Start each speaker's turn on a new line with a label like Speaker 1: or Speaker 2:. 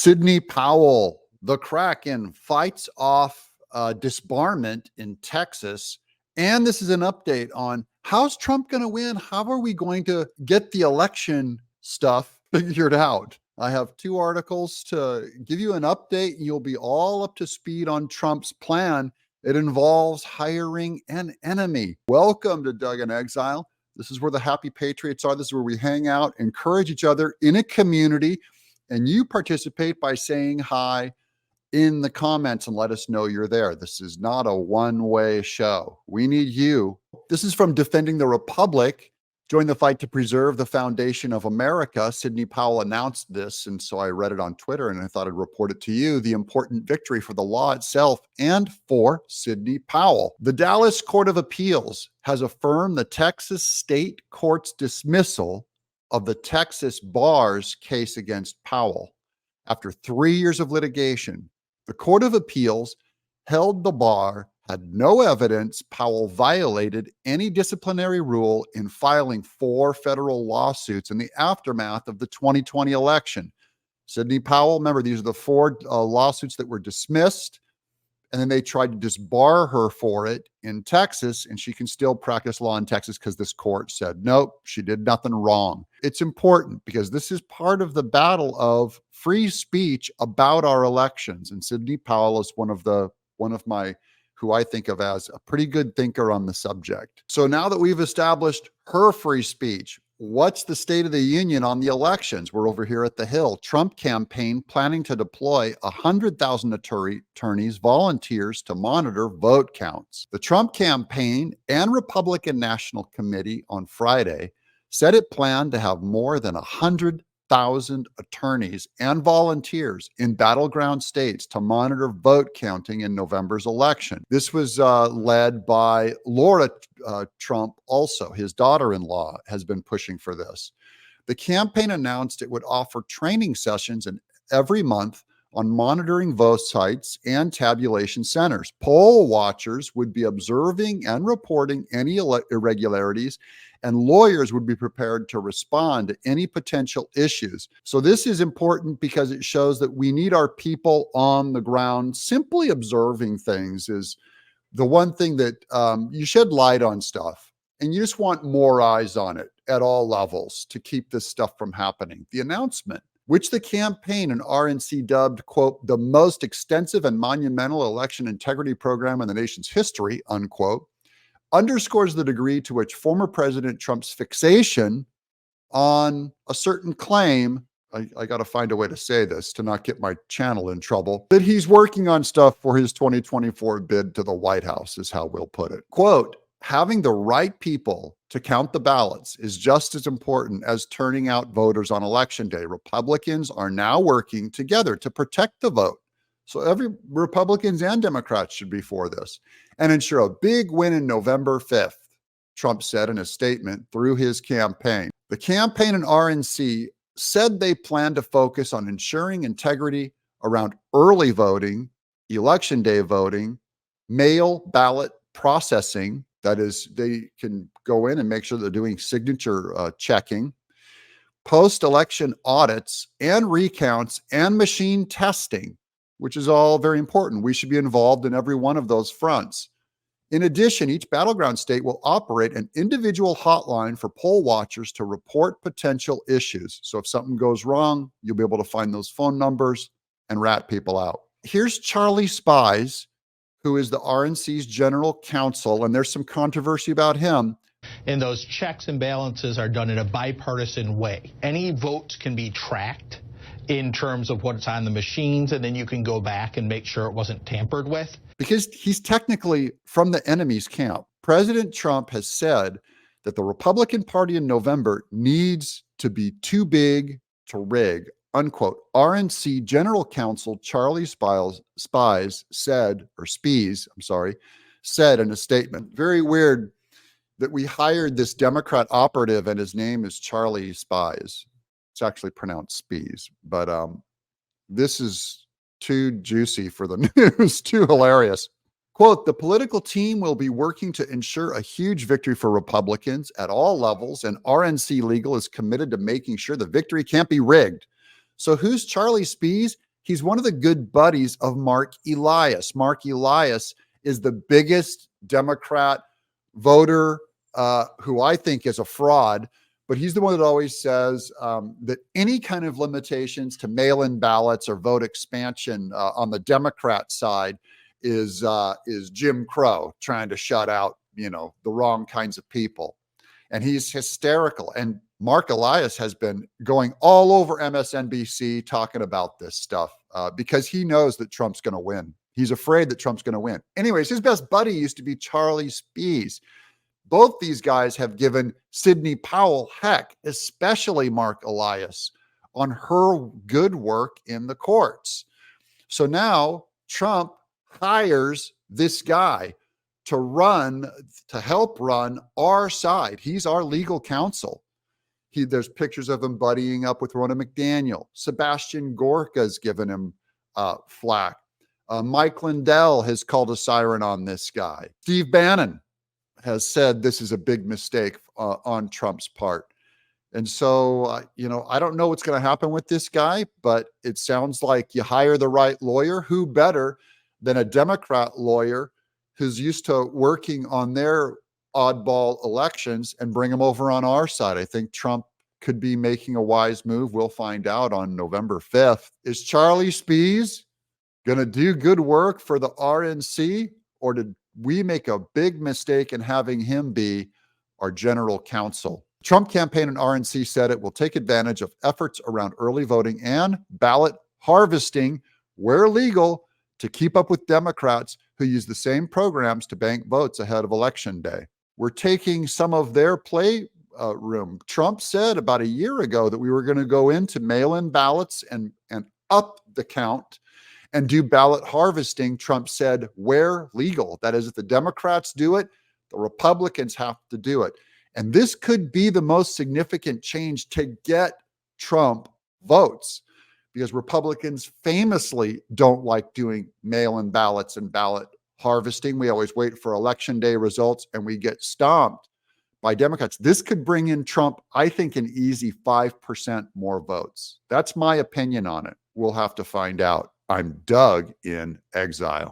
Speaker 1: Sidney Powell, the Kraken, fights off disbarment in Texas. And this is an update on how's Trump going to win? How are we going to get the election stuff figured out? I have two articles to give you an update. You'll be all up to speed on Trump's plan. It involves hiring an enemy. Welcome to Doug in Exile. This is where the happy patriots are. This is where we hang out, encourage each other in a community, and you participate by saying hi in the comments and let us know you're there. This is not a one-way show. We need you. This is from Defending the Republic. Join the fight to preserve the foundation of America. Sidney Powell announced this, and so I read it on Twitter, and I thought I'd report it to you. The important victory for the law itself and for Sidney Powell. The Dallas Court of Appeals has affirmed the Texas State Court's dismissal of the Texas bar's case against Powell. After 3 years of litigation, the Court of Appeals held the bar had no evidence Powell violated any disciplinary rule in filing 4 federal lawsuits in the aftermath of the 2020 election. Sidney Powell, remember, these are the 4 lawsuits that were dismissed, and then they tried to disbar her for it in Texas, and she can still practice law in Texas because this court said, nope, she did nothing wrong. It's important because this is part of the battle of free speech about our elections. And Sidney Powell is one of my who I think of as a pretty good thinker on the subject. So now that we've established her free speech, what's the state of the union on the elections? We're over here at the Hill. Trump campaign planning to deploy 100,000 attorneys, volunteers to monitor vote counts. The Trump campaign and Republican National Committee on Friday said it planned to have more than 100,000 attorneys and volunteers in battleground states to monitor vote counting in November's election. This was led by Laura Trump also. His daughter-in-law has been pushing for this. The campaign announced it would offer training sessions every month on monitoring vote sites and tabulation centers. Poll watchers would be observing and reporting any irregularities, and lawyers would be prepared to respond to any potential issues. So this is important because it shows that we need our people on the ground. Simply observing things is the one thing that you shed light on stuff, and you just want more eyes on it at all levels to keep this stuff from happening. The announcement, which the campaign and RNC dubbed, quote, the most extensive and monumental election integrity program in the nation's history, unquote, underscores the degree to which former President Trump's fixation on a certain claim, I got to find a way to say this to not get my channel in trouble, that he's working on stuff for his 2024 bid to the White House is how we'll put it. Quote, having the right people to count the ballots is just as important as turning out voters on election day. Republicans are now working together to protect the vote. So every Republicans and Democrats should be for this and ensure a big win in November 5th, Trump said in a statement through his campaign. The campaign and RNC said they plan to focus on ensuring integrity around early voting, election day voting, mail ballot processing. That is, they can go in and make sure they're doing signature checking, post-election audits and recounts and machine testing, which is all very important. We should be involved in every one of those fronts. In addition, each battleground state will operate an individual hotline for poll watchers to report potential issues. So if something goes wrong, you'll be able to find those phone numbers and rat people out. Here's Charlie Spies, who is the RNC's general counsel, and there's some controversy about him.
Speaker 2: And those checks and balances are done in a bipartisan way. Any votes can be tracked in terms of what's on the machines, and then you can go back and make sure it wasn't tampered with.
Speaker 1: Because he's technically from the enemy's camp. President Trump has said that the Republican Party in November needs to be too big to rig, unquote. RNC General Counsel Charlie Spies said in a statement, very weird that we hired this Democrat operative and his name is Charlie Spies. It's actually pronounced Spies, but this is too juicy for the news, too hilarious. Quote, the political team will be working to ensure a huge victory for Republicans at all levels, and RNC Legal is committed to making sure the victory can't be rigged. So who's Charlie Spies? He's one of the good buddies of Mark Elias. Mark Elias is the biggest Democrat voter who I think is a fraud, but he's the one that always says that any kind of limitations to mail-in ballots or vote expansion on the Democrat side is Jim Crow trying to shut out, the wrong kinds of people. And he's hysterical. And Mark Elias has been going all over MSNBC talking about this stuff because he knows that Trump's going to win. He's afraid that Trump's going to win. Anyways, his best buddy used to be Charlie Spies. Both these guys have given Sidney Powell heck, especially Mark Elias, on her good work in the courts. So now Trump hires this guy to help run our side. He's our legal counsel. There's pictures of him buddying up with Ronna McDaniel. Sebastian Gorka's given him flack. Mike Lindell has called a siren on this guy. Steve Bannon has said this is a big mistake on Trump's part. And so, I don't know what's going to happen with this guy, but it sounds like you hire the right lawyer. Who better than a Democrat lawyer who's used to working on their oddball elections and bring them over on our side? I think Trump could be making a wise move. We'll find out on November 5th. Is Charlie Spies going to do good work for the RNC, or did we make a big mistake in having him be our general counsel? Trump campaign and RNC said it will take advantage of efforts around early voting and ballot harvesting where legal to keep up with Democrats who use the same programs to bank votes ahead of Election Day. We're taking some of their play room. Trump said about a year ago that we were going to go into mail-in ballots and up the count and do ballot harvesting. Trump said where legal. That is, if the Democrats do it, the Republicans have to do it. And this could be the most significant change to get Trump votes, because Republicans famously don't like doing mail-in ballots and ballot harvesting. We always wait for Election Day results and we get stomped by Democrats. This could bring in Trump, I think, an easy 5% more votes. That's my opinion on it. We'll have to find out. I'm Doug in Exile.